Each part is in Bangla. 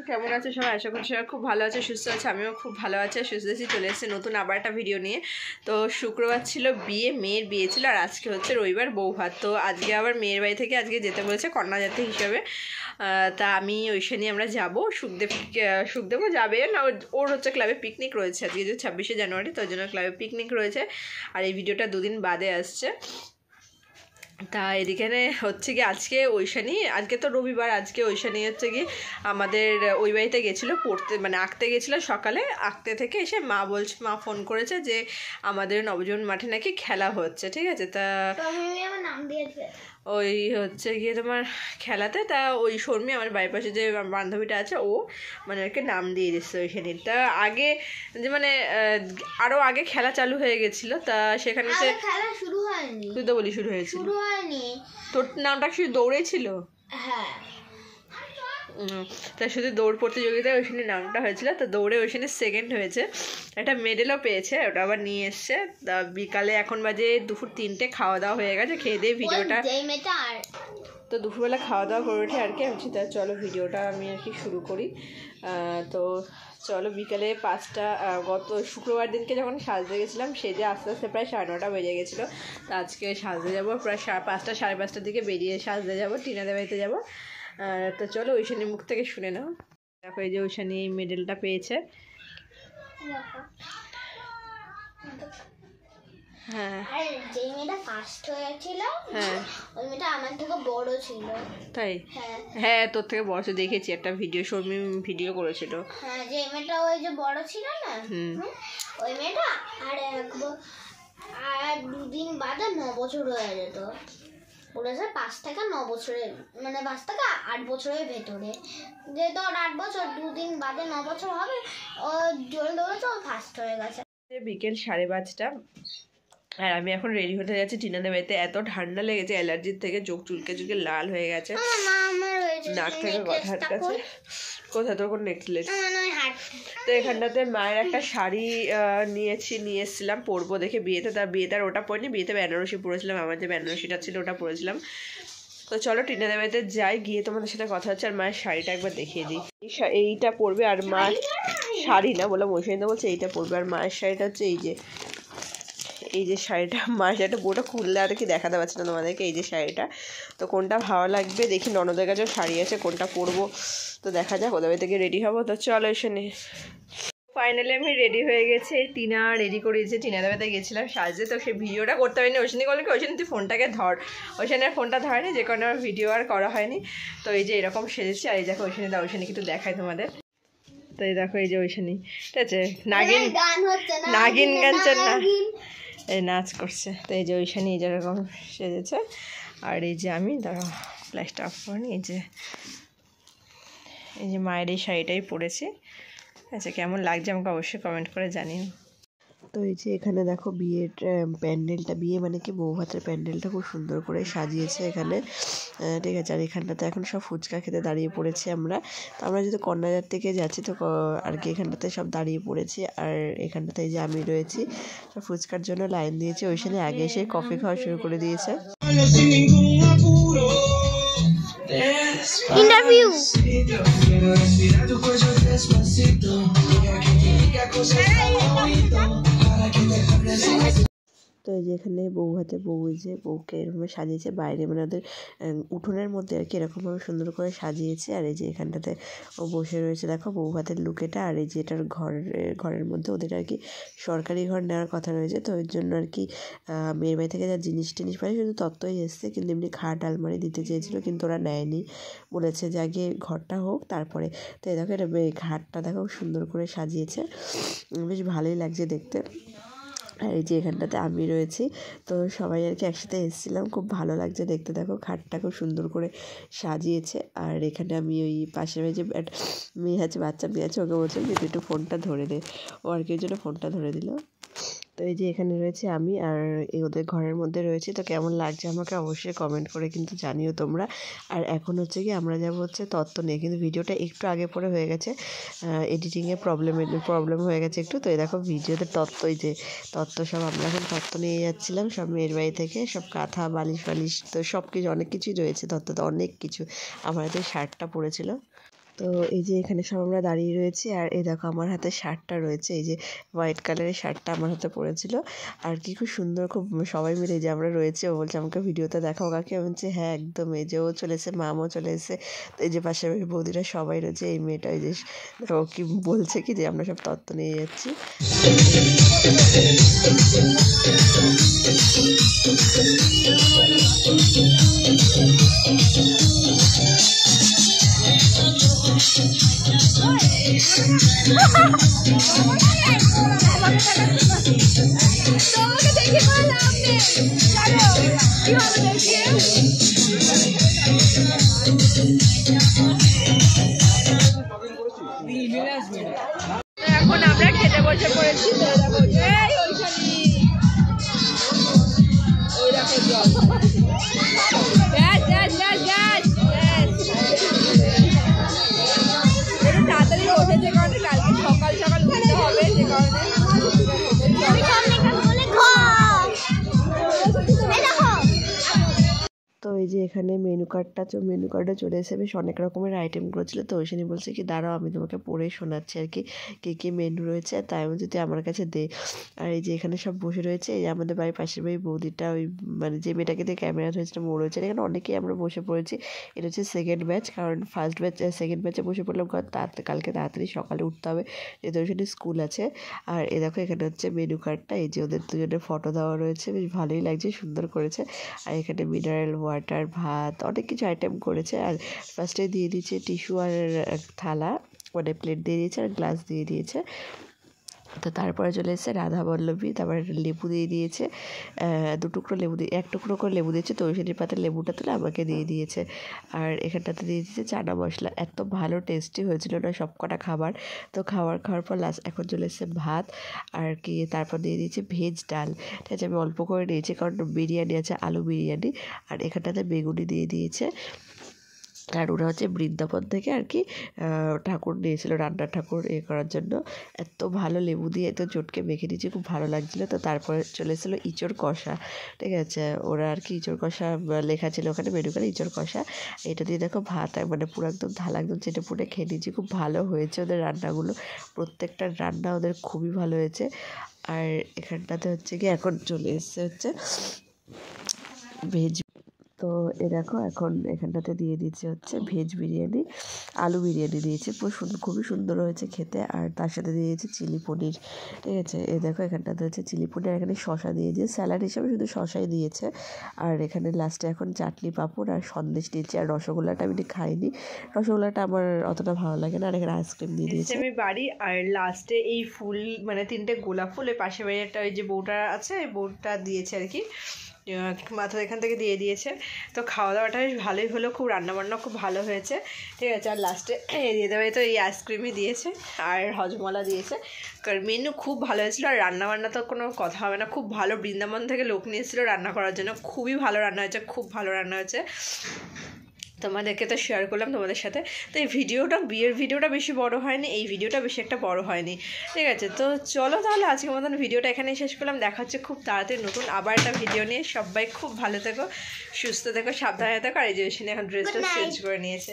কেমন আছে সবাই? আশা করছি সবাই খুব ভালো আছে, সুস্থ আছে। আমিও খুব ভালো আছি, সুস্থ আছি। চলে এসেছি নতুন আবার একটা ভিডিও নিয়ে। তো শুক্রবার ছিল বিয়ে, মেয়ের বিয়ে ছিল, আর আজকে হচ্ছে রবিবার বউ ভাত। তো আজকে আবার মেয়ের বাড়ি থেকে আজকে যেতে বলেছে কন্যাযাত্রী হিসাবে। তা আমি ওইখানে আমরা যাবো। সুখদেবও যাবে না, ওর হচ্ছে ক্লাবে পিকনিক রয়েছে আজকে, যে 26শে জানুয়ারি, তো ওই জন্য ক্লাবে পিকনিক রয়েছে। আর এই ভিডিওটা দুদিন বাদে আসছে। তা এদিকে হচ্ছে কি আজকে ঐশানি, আজকে তো রবিবার, আজকে ঐশানি হচ্ছে কি আমাদের ওই বাড়িতে গেছিলো পড়তে, মানে আঁকতে গেছিলো সকালে। আঁকতে থেকে এসে মা ফোন করেছে যে আমাদের নবজীবন মাঠে নাকি খেলা হচ্ছে, ঠিক আছে। তা ওই হচ্ছে গিয়ে তোমার খেলাতে, তা ওই শর্মি আমার বাড়ির পাশে যে বান্ধবীটা আছে, ও মানে আর কি নাম দিয়ে দিচ্ছে ওইখানে। তা আগে যে মানে আরও আগে খেলা চালু হয়ে গেছিলো, তা সেখানে যে খেলা শুরু হয়নি, তুই তো বলি শুরু হয়েছিল, শুরু হয়নি। তোর নামটা শুধু দৌড়ে ছিল? হ্যাঁ, তা শুধু দৌড় প্রতিযোগিতায় ওইখানে নামটা হয়েছিল। তো দৌড়ে ওইখানে সেকেন্ড হয়েছে, একটা মেডেলও পেয়েছে, ওটা আবার নিয়ে এসছে। তা বিকালে এখন বাজে দুপুর 3টে, খাওয়া দাওয়া হয়ে গেছে, খেয়ে দিয়ে ভিডিওটা, তো দুপুরবেলা খাওয়া দাওয়া করে উঠে আর কি আমি তা চলো ভিডিওটা আমি আর কি শুরু করি। তো চলো, বিকালে 5টা, গত শুক্রবার দিনকে যখন সাজতে গেছিলাম সেজে আস্তে আস্তে প্রায় 9:30 বেজে গেছিলো। তো আজকে সাজতে যাবো প্রায় 5টা, 5:30টার দিকে বেরিয়ে সাজতে যাবো, টিনাদের বাড়িতে যাবো। তো চলো ঐশানির মুখ থেকে শুনে নাও। দেখো এই যে ঐশানি এই মেডেলটা পেয়েছে। হ্যাঁ, যে মেয়েটা ফার্স্ট হয়েছিল, হ্যাঁ, ওই মেয়েটা আমার থেকে বড় ছিল। তাই? হ্যাঁ, তোর থেকে বড় দেখেছি, একটা ভিডিও শর্মি ভিডিও করেছিল। হ্যাঁ, যে মেয়েটা ওই যে বড় ছিল না, ওই মেয়েটা আর 2 দিন বাদে 9 বছর হয়ে যেত। বলেছে 5 থেকে 9 বছরের, মানে 5 থেকে 8 বছরের ভেতরে, যে তোর 8 বছর 2 দিন বাদে 9 বছর হবে। ও জল ধরেছে, ও ফার্স্ট হয়ে গেছে। বিকেল 5:30, আর আমি এখন রেডি হতে যাচ্ছি টিনাদের বাড়িতে। এত ঠান্ডা লেগেছে, অ্যালার্জির থেকে চোখ চুলকে লাল হয়ে গেছে, নাক থেকে কথার কাছে। কোথায় তোর কোন নেকলেস? তো এখানটাতে মায়ের একটা শাড়ি নিয়ে এসেছিলাম পরবো দেখে বিয়েতে। বিয়েতে আর ওটা পরিনি, বিয়েতে বেনারসি পরেছিলাম, আমার যে বেনারসিটা ছিল ওটা পরেছিলাম। তো চলো টিনাদের বাড়িতে যাই, গিয়ে তোমাদের সাথে কথা হচ্ছে। আর মায়ের শাড়িটা একবার দেখিয়ে দিই। এইটা পরবে, আর মার শাড়ি না বললাম, ঐশানীদা বলছে এইটা পরবে। আর মায়ের শাড়িটা হচ্ছে এই যে শাড়িটা, মায়ের শাড়িটা পুরোটা খুললে আর কি দেখাতে পারছি না তোমাদেরকে। এই যে শাড়িটা, তো কোনটা ভালো লাগবে দেখি, ননদের কাছেও শাড়ি আছে, কোনটা পরবো তো দেখা যাক। ওদের বাড়ি থেকে রেডি হবো। তো চলো এখানে ফাইনালি আমি রেডি হয়ে গেছি। টিনা রেডি করিয়েছে, টিনাদের বাড়িতে গেছিলাম সাজতে, তো সেই ভিডিওটা করতে হয়নি। ওইখানে বলে কি, ওইখানে তুই ফোনটাকে ধর, ওইখানে আর ফোনটা ধরেনি, যে কারণে আমার ভিডিও আর করা হয়নি। তো এই যে এরকম সেজেছি। আর এই দেখো ওইখানে ওইখানে কিন্তু দেখায় তোমাদের। তো এই দেখো এই যে ওইখানে, ঠিক আছে, নাগিন গান চল না, এই নাচ করছে। তো এই যে ওইখানে এই যেরকম সেজেছে। আর এই যে আমি ধরো ফ্ল্যাশটা অফ করিনি, এই যে মায়ের এই শাড়িটাই পরেছি। আচ্ছা, কেমন লাগছে আমাকে অবশ্যই কমেন্ট করে জানিও। তো এই যে এখানে দেখো বিয়ের প্যান্ডেলটা, বিয়ে মানে কি বউ ভাতের প্যান্ডেলটা খুব সুন্দর করে সাজিয়েছে এখানে, ঠিক আছে। আর এখানটাতে এখন সব ফুচকা খেতে দাঁড়িয়ে পড়েছি আমরা। তো আমরা যেহেতু কন্যাযাত্রী থেকে যাচ্ছি, তো আর কি এখানটাতে সব দাঁড়িয়ে পড়েছি। আর এখানটাতে এই যে আমি রয়েছি, সব ফুচকার জন্য লাইন দিয়েছি। ওইখানে আগে এসে কফি খাওয়া শুরু করে দিয়েছে। ইন্টারভিউ তো এই যে এখানে বউ হাতে বউ, যে বউকে এরকমভাবে সাজিয়েছে বাইরে, মানে ওদের উঠোনের মধ্যে আর কি এরকমভাবে সুন্দর করে সাজিয়েছে। আর এই যে এখানটাতে ও বসে রয়েছে, দেখো বউ হাতের লুক এটা। আর এই যে এটার ঘরের মধ্যে ওদের আর কি সরকারি ঘর নেওয়ার কথা রয়েছে, তো ওই জন্য আর কি মেয়ের বাড়ি থেকে যা জিনিস টিনিস পাই শুধু তত্ত্বই এসছে, কিন্তু এমনি খাট আলমারি দিতে চেয়েছিলো, কিন্তু ওরা নেয়নি, বলেছে যে আগে ঘরটা হোক তারপরে। তো এই দেখো এটা ঘাটটা দেখো সুন্দর করে সাজিয়েছে, বেশ ভালোই লাগছে দেখতে। আর এই যে এখানটাতে আমি রয়েছি, তো সবাই আর কি একসাথে এসেছিলাম, খুব ভালো লাগছে দেখতে। দেখো খাটটা খুব সুন্দর করে সাজিয়েছে। আর এখানে আমি ওই পাশের যে মেয়ে আছে, বাচ্চা মেয়ে আছে, ওকে বলছিলাম যে একটু ফোনটা ধরে দে, ও আর কি ওই জন্য ফোনটা ধরে দিল। তো এই যে এখানে রয়েছে আমি, আর এই ওদের ঘরের মধ্যে রয়েছে। তো কেমন লাগছে আমাকে অবশ্যই কমেন্ট করে কিন্তু জানিও তোমরা। আর এখন হচ্ছে কি আমরা যাবো হচ্ছে তত্ত্ব নিয়ে, কিন্তু ভিডিওটা একটু আগে পরে হয়ে গেছে, এডিটিংয়ে প্রবলেম হয়ে গেছে একটু। তো এই দেখো ভিডিওতে তত্ত্বই যে তত্ত্ব সব আমরা এখন তত্ত্ব নিয়ে যাচ্ছিলাম, সব মেয়ের বাড়ি থেকে সব কাঁথা বালিশ তো সব কিছু অনেক কিছুই রয়েছে তত্ত্বতে, অনেক কিছু। আমার হাতে শার্টটা পরেছিল। তো এই যে এখানে সব আমরা দাঁড়িয়ে রয়েছি, আর এই দেখো আমার হাতে শার্টটা রয়েছে, এই যে হোয়াইট কালারের শার্টটা আমার হাতে পড়েছিল। আর কি খুব সুন্দর, খুব সবাই মিলে যে আমরা রয়েছে, ও বলছে আমাকে ভিডিওতে দেখাও কাকে। আমি বলছি হ্যাঁ একদম, এই যে ও চলে এসে, মামও চলে এসে, তো এই যে পাশে বৌদিরা সবাই রয়েছে। এই মেয়েটা এই যে ও কি বলছে কি যে আমরা সব তত্ত্ব নিয়ে যাচ্ছি। এখন আমরা খেতে বসে পড়েছি। তাড়াতাড়ি ওঠেছে কারণে কালকে সকাল সকাল উঠতে হবে, যে কারণে তো এই যে এখানে মেনু কার্ডে চলে এসে বেশ অনেক রকমের আইটেমগুলো ছিল। তো ওইখানে বলছে কি দাঁড়াও আমি তোমাকে পড়ে শোনাচ্ছি আর কি কী কী মেনু রয়েছে, তাই আমি যদি আমার কাছে দে। আর এই যে এখানে সব বসে রয়েছে, এই যে আমাদের বাড়ির পাশের বাড়ি বৌদিটা, ওই মানে যে মেয়েটাকে দিয়ে ক্যামেরা ধরেছিলাম ও রয়েছে। এখানে অনেকেই আমরা বসে পড়েছি। এটা হচ্ছে সেকেন্ড ব্যাচ, কারণ সেকেন্ড ব্যাচে বসে পড়লাম কারণ কালকে তাড়াতাড়ি সকালে উঠতে হবে, যেহেতু ওইখানে স্কুল আছে। আর এ দেখো এখানে হচ্ছে মেনু কার্ডটা, এই যে ওদের দুজনের ফটো দেওয়া রয়েছে, বেশ ভালোই লাগছে, সুন্দর করেছে। আর এখানে মিনারেল ওয়াটার, ভাত, অনেক কিছু আইটেম করেছে। আর ফার্স্টে দিয়ে দিয়েছে টিস্যু আর থালা, মানে প্লেট দিয়ে দিয়েছে আর গ্লাস দিয়ে দিয়েছে। তো তারপরে চলে এসেছে রাধাবল্লভী, তারপরে লেবু দিয়ে দিয়েছে, এক টুকরো করে লেবু দিয়েছে। তৈশানির পাতে লেবুটা তুলে আমাকে দিয়ে দিয়েছে। আর এখানটাতে দিয়ে দিয়েছে চানা মশলা। এত ভালো টেস্টি হয়েছিল না সব কটা খাবার। তো খাওয়ার পর লাস্ট এখন চলে এসেছে ভাত আর কি, তারপর দিয়ে দিয়েছে ভেজ ডাল। ঠিক আছে, আমি অল্প করে নিয়েছি কারণ বিরিয়ানি আছে, আলু বিরিয়ানি। আর এখানটাতে বেগুনি দিয়ে দিয়েছে। আর ওরা হচ্ছে বৃন্দাবন থেকে আর কি ঠাকুর নিয়েছিল, রান্নার ঠাকুর করার জন্য। এত ভালো লেবু দিয়ে এত চটকে মেখে দিয়েছে, খুব ভালো লাগছিলো। তো তারপরে চলে এসেছিলো ইঁচড় কষা। ঠিক আছে, ওরা আর কি ইঁচড় কষা লেখা ছিল ওখানে মেনু কার্ডে, ইঁচড় কষা। এটা দিয়ে দেখো ভাত মানে পুরো একদম থালা একদম চেটে পুটে খেয়ে নিয়েছি। খুব ভালো হয়েছে ওদের রান্নাগুলো, প্রত্যেকটা রান্না ওদের খুবই ভালো হয়েছে। আর এখানটাতে হচ্ছে কি এখন চলে এসছে হচ্ছে ভেজ। তো এ দেখো এখন এখানটাতে দিয়ে দিচ্ছে হচ্ছে ভেজ বিরিয়ানি, আলু বিরিয়ানি দিয়েছে, খুবই সুন্দর হয়েছে খেতে। আর তার সাথে দিয়ে দিয়েছে চিলি পনির। ঠিক আছে, এ দেখো এখানটাতে হচ্ছে চিলি পনির, এখানে শশা দিয়ে দিয়েছে, স্যালাড হিসাবে শুধু শশাই দিয়েছে। আর এখানে লাস্টে এখন চাটনি পাঁপড় আর সন্দেশ দিয়েছে। আর রসগোল্লাটা আমি খাইনি, রসগোল্লাটা আমার অতটা ভালো লাগে না। আর এখানে আইসক্রিম দিয়ে দিয়েছে আমি বাড়ি। আর লাস্টে এই ফুল মানে 3টে গোলাপ ফুল, এই পাশে বাড়ি একটা ওই যে বউটা আছে, এই বউটা দিয়েছে আর কি, মাথা এখান থেকে দিয়ে দিয়েছে। তো খাওয়া দাওয়াটা বেশ ভালোই হলো, খুব রান্নাবান্না খুব ভালো হয়েছে। ঠিক আছে, আর লাস্টে দিয়ে দেবে তো এই আইসক্রিমই দিয়েছে আর হজমলা দিয়েছে। কারণ মেনু খুব ভালো হয়েছিলো, আর রান্নাবান্না তো কোনো কথা হবে না, খুব ভালো। বৃন্দাবন থেকে লোক নিয়ে এসেছিলো রান্না করার জন্য, খুবই ভালো রান্না হয়েছে, খুব ভালো রান্না হয়েছে। তোমাদেরকে তো শেয়ার করলাম তোমাদের সাথে। তো এই বিয়ের ভিডিওটা বেশি বড় হয়নি, এই ভিডিওটা বেশি একটা বড় হয়নি। ঠিক আছে, তো চলো তাহলে আজকের মতন ভিডিওটা এখানেই শেষ করলাম। দেখা হচ্ছে খুব তাড়াতাড়ি নতুন আবার একটা ভিডিও নিয়ে। সবাই খুব ভালো থেকো, সুস্থ থেকো, সাবধানে থেকো। আর এই যে এখন ড্রেসটা চেঞ্জ করে নিয়েছে।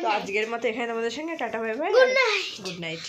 তো আজকের মতো এখানে তোমাদের সঙ্গে tata, bye bye, good night.